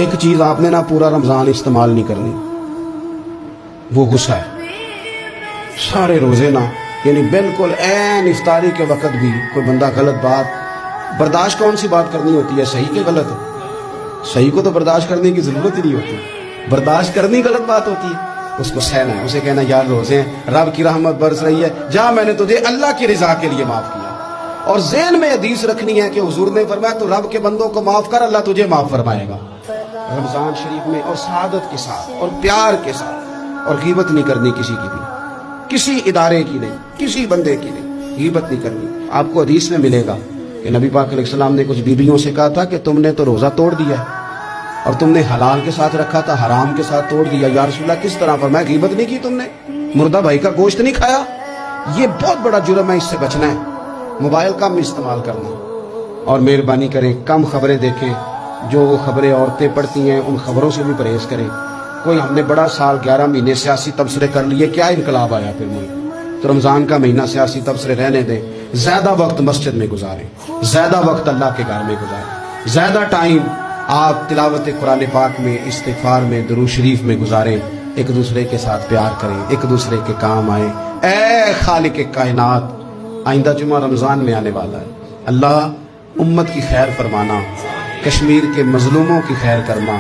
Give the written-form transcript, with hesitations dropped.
ایک چیز آپ نے نا پورا رمضان استعمال نہیں کرنی، وہ غصہ ہے۔ سارے روزے نا یعنی بالکل عین افطاری کے وقت بھی کوئی بندہ غلط بات برداشت، کون سی بات کرنی ہوتی ہے؟ صحیح کہ غلط؟ صحیح کو تو برداشت کرنے کی ضرورت ہی نہیں ہوتی، برداشت کرنی غلط بات ہوتی ہے۔ اس کو سہنا ہے، اسے کہنا یار روزے ہیں، رب کی رحمت برس رہی ہے، جا میں نے تجھے اللہ کی رضا کے لیے معاف کیا۔ اور ذہن میں حدیث رکھنی ہے کہ حضور نے فرمایا تو رب کے بندوں کو معاف کر، اللہ تجھے معاف فرمائے گا۔ رمضان شریف میں اور سعادت کے ساتھ اور پیار کے ساتھ، اور غیبت نہیں کرنی کسی کی بھی، کسی ادارے کی نہیں، کسی بندے کی نہیں، غیبت نہیں کرنی۔ آپ کو حدیث میں ملے گا کہ نبی پاک علیہ السلام نے کچھ بیویوں سے کہا تھا کہ تم نے تو روزہ توڑ دیا ہے اور تم نے حلال کے ساتھ رکھا تھا، حرام کے ساتھ توڑ دیا۔ یا رسول اللہ کس طرح؟ فرمایا غیبت نہیں کی تم نے، مردہ بھائی کا گوشت نہیں کھایا۔ یہ بہت بڑا جرم ہے، اس سے بچنا ہے۔ موبائل کم استعمال کرنا، اور مہربانی کریں کم خبریں دیکھیں، جو خبریں عورتیں پڑھتی ہیں ان خبروں سے بھی پرہیز کریں۔ کوئی ہم نے بڑا سال 11 مہینے سیاسی تبصرے کر لیے، کیا انقلاب آیا پھر ملک؟ تو رمضان کا مہینہ سیاسی تبصرے رہنے دیں، زیادہ وقت مسجد میں گزاریں، زیادہ وقت اللہ کے گھر میں گزاریں، زیادہ ٹائم آپ تلاوت قرآن پاک میں، استغفار میں، درود شریف میں گزاریں، ایک دوسرے کے ساتھ پیار کریں، ایک دوسرے کے کام آئیں۔ اے خالق کائنات، آئندہ جمعہ رمضان میں آنے والا ہے، اللہ امت کی خیر فرمانا، کشمیر کے مظلوموں کی خیر کرنا،